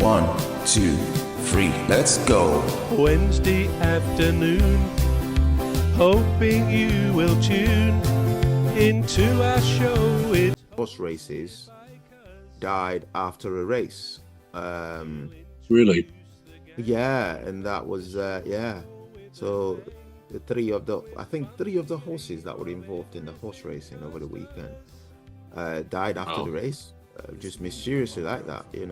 1, 2, 3, let's go. Wednesday afternoon, hoping you will tune into our show. Horse races died after a race. Really? Yeah, and that was So three of the horses that were involved in the horse racing over the weekend died after the race. Just mysteriously like that, they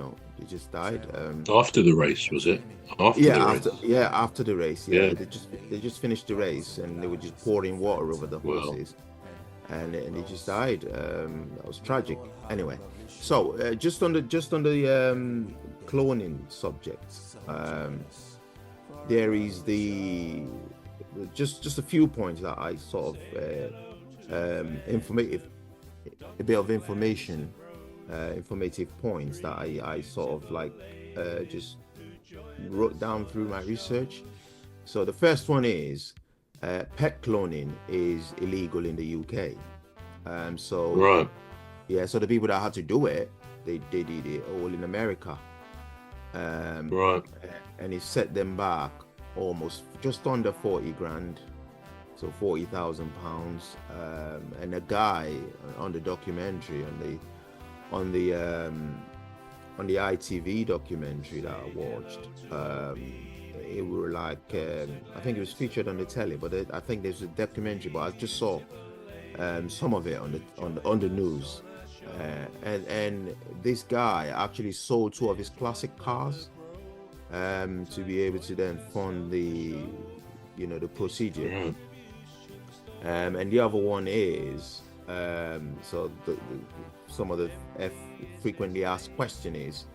just died. After the race, was it? After the race. Yeah. They just finished the race and they were just pouring water over the horses. And they just died. That was tragic. Anyway, so just on the cloning subject, there is just a few points that I sort of informative points that I sort of like just wrote down through my research. So the first one is pet cloning is illegal in the UK. So the people that had to do it, they did it all in America. And it set them back almost just under 40 grand, so 40,000 pounds. And a guy on the documentary on the ITV documentary that I watched, it were like I think it was featured on the telly, but I think there's a documentary, but I just saw some of it on the news, and this guy actually sold 2 of his classic cars to be able to then fund the procedure. And the other one is some of the frequently asked question is,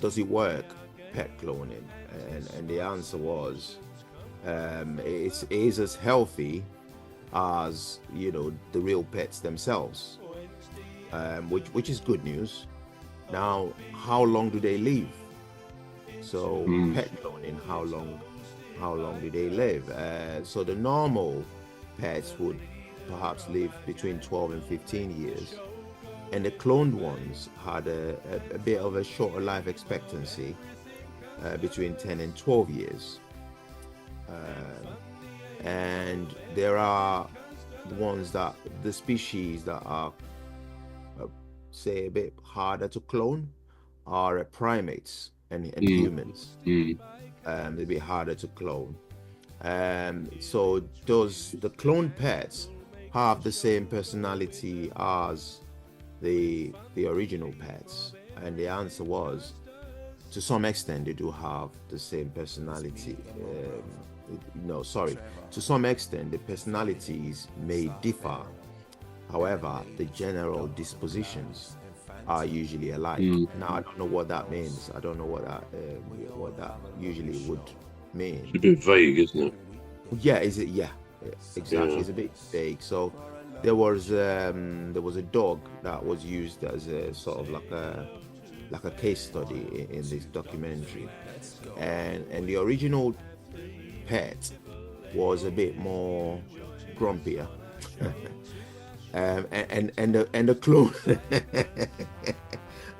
does it work, pet cloning? And the answer was, it is as healthy as the real pets themselves, which is good news. Now, how long do they live? So pet cloning, how long do they live? So the normal pets would perhaps live between 12 and 15 years, and the cloned ones had a bit of a shorter life expectancy, between 10 and 12 years. And there are the species that are say a bit harder to clone are primates and humans. They'd be harder to clone. So does the cloned pets have the same personality as the original pets? And the answer was, to some extent they do have the same personality. To some extent the personalities may differ. However, the general dispositions are usually alike. Now, I don't know what that means. I don't know what that usually would mean. It's a bit vague, isn't it? Yeah, is it? Yeah, exactly. Yeah. It's a bit vague. So there was a dog that was used as a sort of like a case study in this documentary, and the original pet was a bit more grumpier. and the clone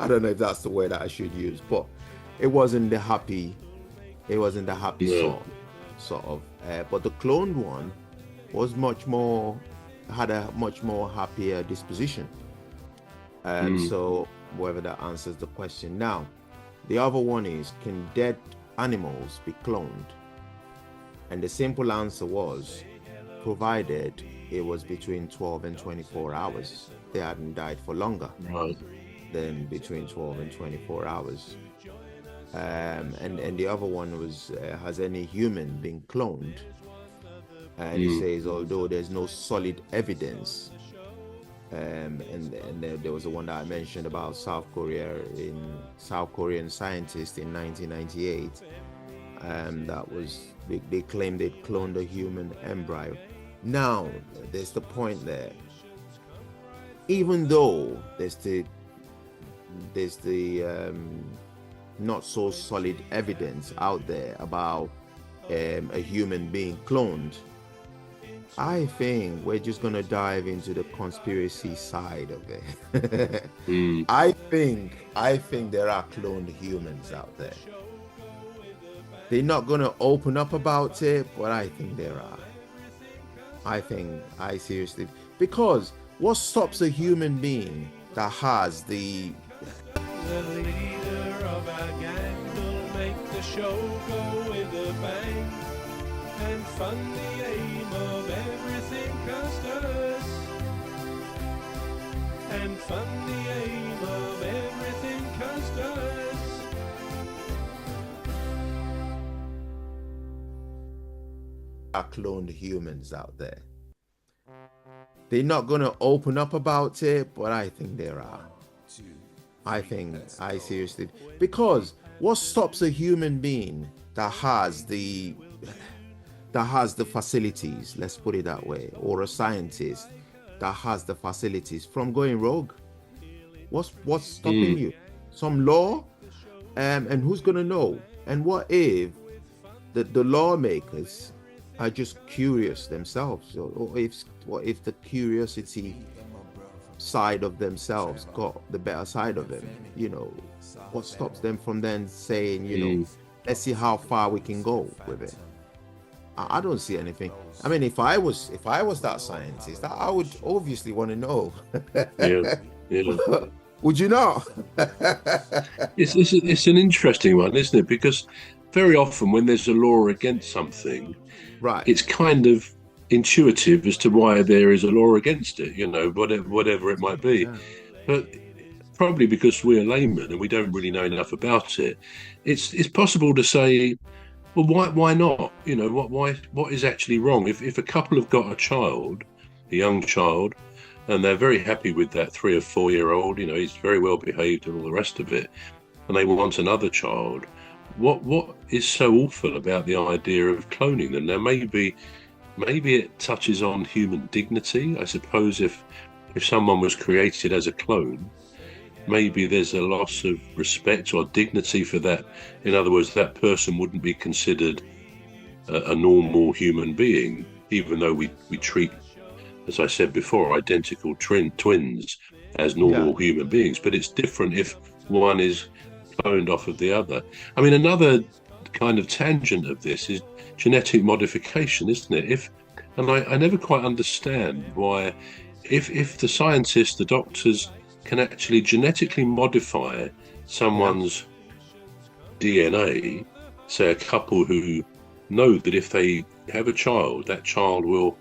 I don't know if that's the word that I should use, but it wasn't the happy sort of but the cloned one was had a much more happier disposition. So whether that answers the question. Now, the other one is, can dead animals be cloned? And the simple answer was, provided it was between 12 and 24 hours. They hadn't died for longer than between 12 and 24 hours. And the other one was, has any human been cloned? And he says, although there's no solid evidence, and there was the one that I mentioned about South Korean scientists in 1998, that was they claimed they'd cloned a human embryo. Now there's the point there. Even though there's the not so solid evidence out there about a human being cloned, I think we're just gonna dive into the conspiracy side of it. Mm. I think there are cloned humans out there. They're not gonna open up about it, but I think there are. I seriously, because what stops a human being that has the leader of our gang will make the show go with a bang and fund the aim of everything customers and fund the aim of everything customers. are cloned humans out there. They're not gonna open up about it, but I think there are. I seriously, because what stops a human being that has the facilities, let's put it that way, or a scientist that has the facilities from going rogue? What's stopping you? Some law? And who's gonna know? And what if the lawmakers are just curious themselves, or what if the curiosity side of themselves got the better side of them? What stops them from then saying, let's see how far we can go with it? I don't see anything. I mean, if I was that scientist, I would obviously want to know. Yeah. Would you not? It's an interesting one, isn't it? Because very often when there's a law against something, Right. it's kind of intuitive as to why there is a law against it, whatever it might be. Yeah. But probably because we're laymen and we don't really know enough about it, it's possible to say, well, why not? What is actually wrong? If a couple have got a young child, and they're very happy with that 3 or 4 year old, he's very well behaved and all the rest of it, and they want another child, what is so awful about the idea of cloning them? Now, maybe it touches on human dignity. I suppose if someone was created as a clone, maybe there's a loss of respect or dignity for that. In other words, that person wouldn't be considered a normal human being, even though we treat, as I said before, identical twins as normal human beings. But it's different if one is cloned off of the other. I mean, another kind of tangent of this is genetic modification, isn't it? I never quite understand why, if the scientists, the doctors, can actually genetically modify someone's DNA, say a couple who know that if they have a child, that child will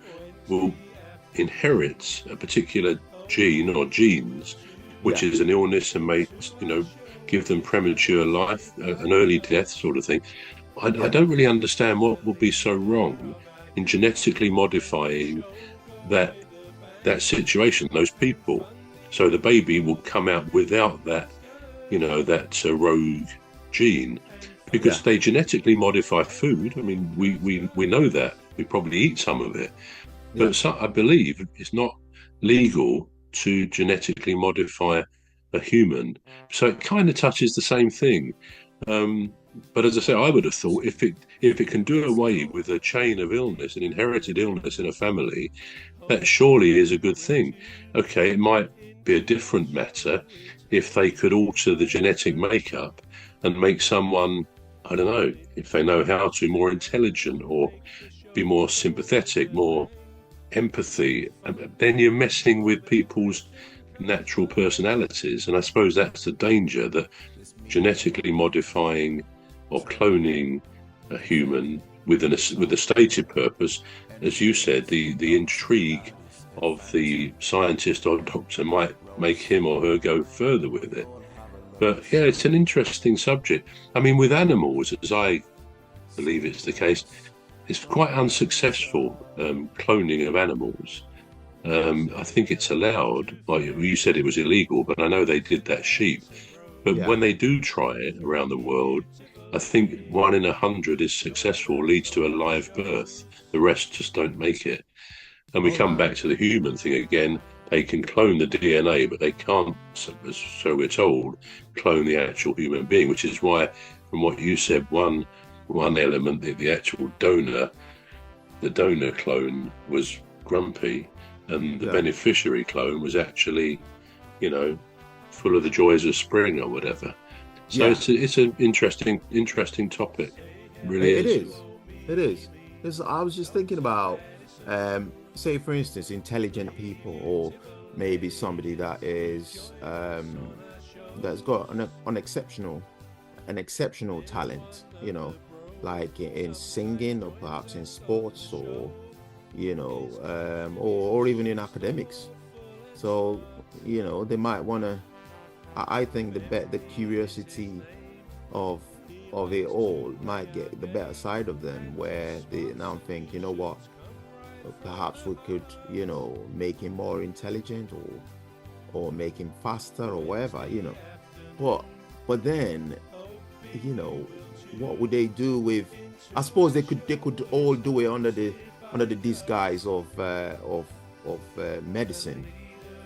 inherit a particular gene or genes, which is an illness and may, give them premature life, an early death sort of thing. I don't really understand what would be so wrong in genetically modifying that situation, those people. So the baby will come out without that, that rogue gene, because they genetically modify food. I mean, we know that. We probably eat some of it. But I believe it's not legal to genetically modify a human. So it kind of touches the same thing. But as I say, I would have thought if it can do away with a chain of illness, an inherited illness in a family, that surely is a good thing. Okay, it might be a different matter if they could alter the genetic makeup and make someone, I don't know, if they know how to, more intelligent or be more sympathetic, more empathy. Then you're messing with people's natural personalities, and I suppose that's the danger, that genetically modifying or cloning a human with a stated purpose, as you said, the intrigue of the scientist or doctor might make him or her go further with it. But yeah, it's an interesting subject. I mean, with animals, as I believe it's the case, it's quite unsuccessful, cloning of animals. I think it's allowed. Like you said, it was illegal, but I know they did that sheep. But when they do try it around the world, I think 1 in 100 is successful, leads to a live birth. The rest just don't make it. And we come back to the human thing again. They can clone the DNA, but they can't, so we're told, clone the actual human being, which is why, from what you said, one element, the actual donor, the donor clone was grumpy, and the Yeah. beneficiary clone was actually, you know, full of the joys of spring or whatever. So Yeah. it's an interesting topic. It really It is. It is. I was just thinking about, say, for instance, intelligent people, or maybe somebody that is that's got an exceptional talent, you know, like in singing, or perhaps in sports, or you know, or even in academics. So, you know, they might want to. I think the curiosity of it all might get the better side of them, where they now think, you know what, perhaps we could, you know, make him more intelligent, or make him faster, or whatever, you know. But then, you know, what would they do with? I suppose they could all do it under the disguise of medicine,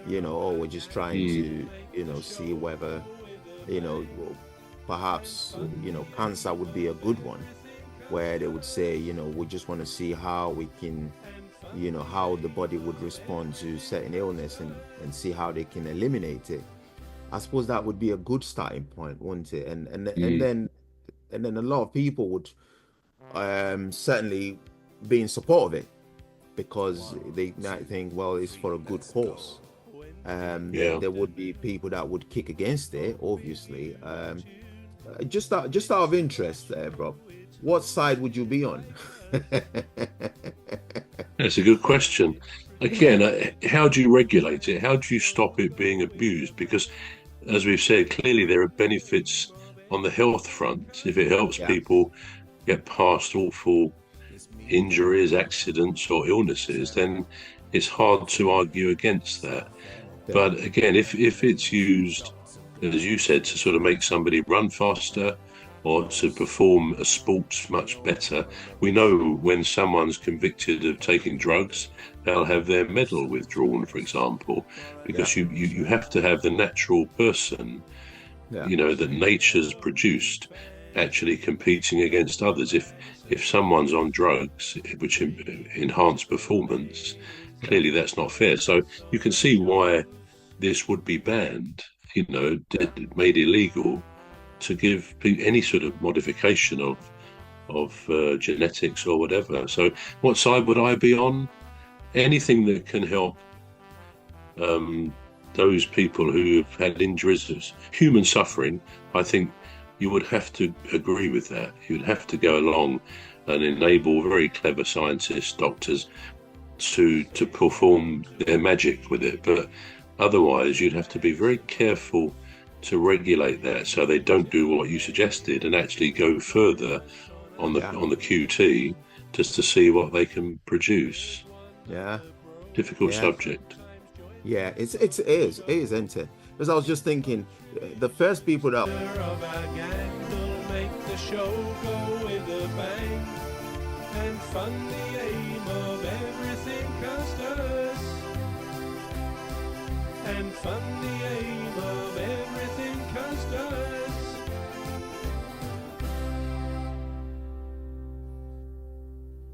you know. Or we're just trying to, you know, see whether, you know, perhaps, you know, cancer would be a good one, where they would say, you know, we just want to see how we can, you know, how the body would respond to certain illness, and see how they can eliminate it. I suppose that would be a good starting point, wouldn't it? And then a lot of people would certainly be in support of it, because they might think, well, it's for a good cause. Yeah. There would be people that would kick against it, obviously. Just out of interest, Rob, what side would you be on? That's a good question. Again, how do you regulate it? How do you stop it being abused? Because, as we've said, clearly there are benefits on the health front. If it helps Yeah. people get past awful injuries, accidents, or illnesses, then it's hard to argue against that. Yeah. But again, if it's used, as you said, to sort of make somebody run faster, or to perform a sport much better, we know when someone's convicted of taking drugs, they'll have their medal withdrawn, for example, because you have to have the natural person, Yeah. you know, that nature's produced, actually competing against others. If someone's on drugs which enhance performance, clearly that's not fair. So you can see why this would be banned, you know, made illegal, to give any sort of modification of genetics or whatever. So what side would I be on? Anything that can help those people who have had injuries, human suffering. I think you would have to agree with that. You'd have to go along and enable very clever scientists, doctors, to perform their magic with it. But otherwise, you'd have to be very careful to regulate that, so they don't do what you suggested and actually go further on the QT, just to see what they can produce. Yeah. Difficult Yeah. subject. Yeah, it is, isn't it? Because I was just thinking, the first people that Of our gang will make the show go with a bang, and fund the aim of everything Custis, and fund the aim of everything Custis.